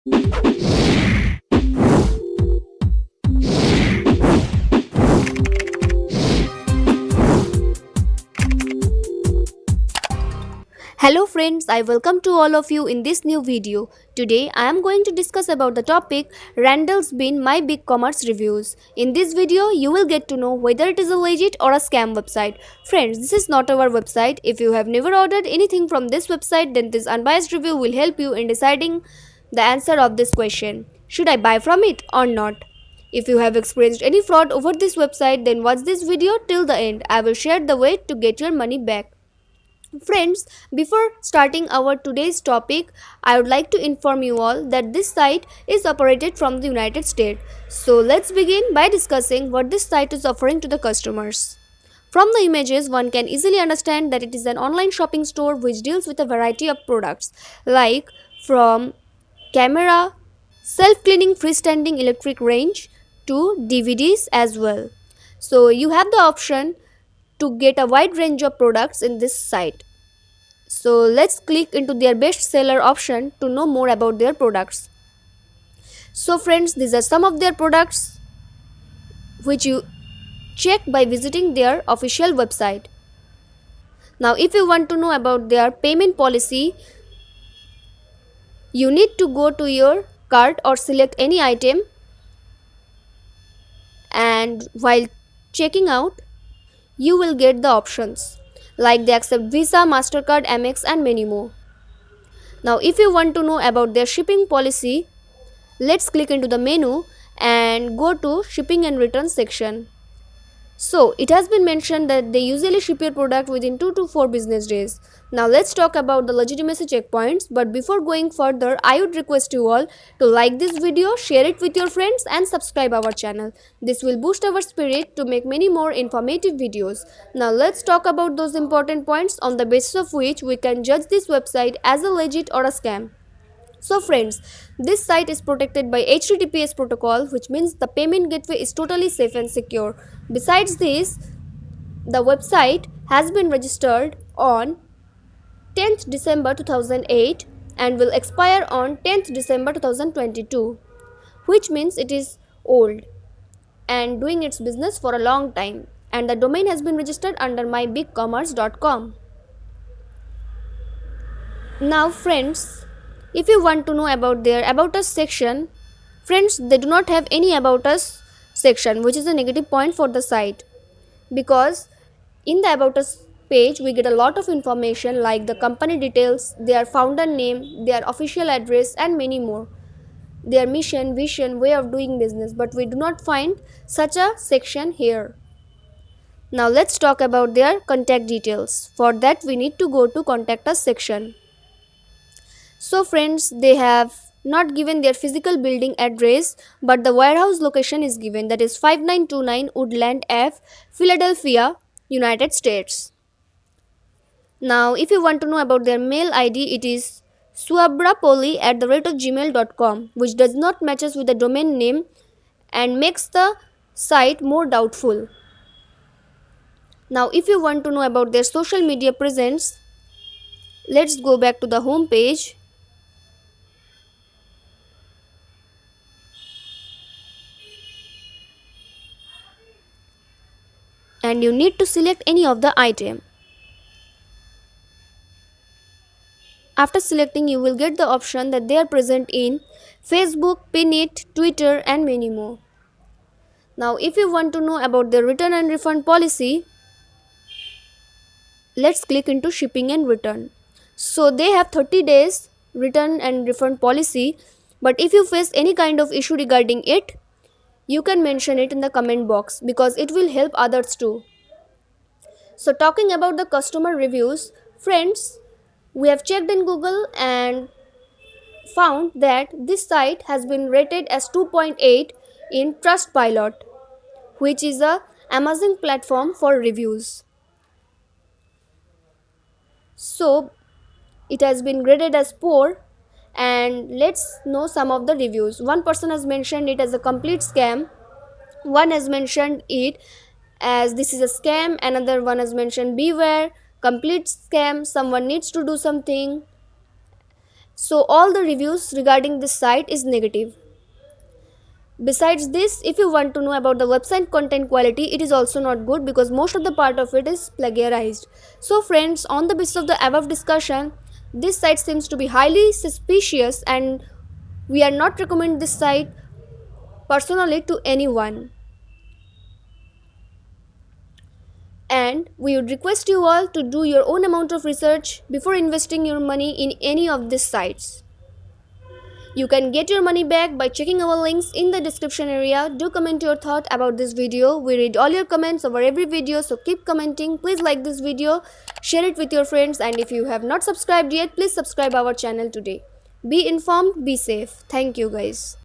Hello friends, I welcome to all of you in this new video. Today I am going to discuss about the topic Randall's Bin My Big Commerce Reviews. In this video you will get to know whether it is a legit or a scam website. Friends, this is not our website. If you have never ordered anything from this website, then this unbiased review will help you in deciding the answer of this question. Should I buy from it or not? If you have experienced any fraud over this website, then watch this video till the end. I will share the way to get your money back. Friends, before starting our today's topic, I would like to inform you all that this site is operated from the United States. So let's begin by discussing what this site is offering to the customers. From the images, one can easily understand that it is an online shopping store which deals with a variety of products like from camera, self-cleaning freestanding electric range to DVDs as well. So you have the option to get a wide range of products in this site. So let's click into their best seller option to know more about their products. So friends, these are some of their products which you check by visiting their official website. Now if you want to know about their payment policy, you need to go to your cart or select any item, and while checking out you will get the options like they accept Visa, MasterCard, Amex and many more. Now if you want to know about their shipping policy, let's click into the menu and go to shipping and return section. So it has been mentioned that they usually ship your product within 2 to 4 business days. Now let's talk about the legitimacy checkpoints, but before going further, I would request you all to like this video, share it with your friends and subscribe our channel. This will boost our spirit to make many more informative videos. Now let's talk about those important points on the basis of which we can judge this website as a legit or a scam. So friends, this site is protected by HTTPS protocol, which means the payment gateway is totally safe and secure. Besides this, the website has been registered on 10th December 2008 and will expire on 10th December 2022, which means it is old and doing its business for a long time, and the domain has been registered under mybigcommerce.com. Now friends, if you want to know about their about us section, friends, they do not have any about us section, which is a negative point for the site, because in the about us page we get a lot of information like the company details, their founder name, their official address and many more, their mission, vision, way of doing business, but we do not find such a section here. Now let's talk about their contact details. For that we need to go to contact us section. So friends, they have not given their physical building address, but the warehouse location is given, that is 5929 Woodland F, Philadelphia, United States. Now if you want to know about their mail ID, it is suabrapoli@gmail.com, which does not matches with the domain name and makes the site more doubtful. Now if you want to know about their social media presence, let's go back to the home page. And you need to select any of the item. After selecting, you will get the option that they are present in Facebook, Pinit, Twitter and many more. Now if you want to know about their return and refund policy, let's click into shipping and return. So they have 30 days return and refund policy, but if you face any kind of issue regarding it, you can mention it in the comment box because it will help others too. So talking about the customer reviews, friends, we have checked in Google and found that this site has been rated as 2.8 in Trustpilot, which is a Amazon platform for reviews. So it has been graded as poor, and let's know some of the reviews. One person has mentioned it as a complete scam, one has mentioned it as this is a scam, another one has mentioned beware, complete scam, someone needs to do something, So all the reviews regarding this site is negative. Besides this, if you want to know about the website content quality, it is also not good because most of the part of it is plagiarized. So friends, on the basis of the above discussion, this site seems to be highly suspicious and we are not recommend this site personally to anyone. And we would request you all to do your own amount of research before investing your money in any of these sites. You can get your money back by checking our links in the description area. Do comment your thought about this video. We read all your comments over every video, so keep commenting. Please like this video, share it with your friends, and if you have not subscribed yet, please subscribe our channel today. Be informed, be safe. Thank you guys.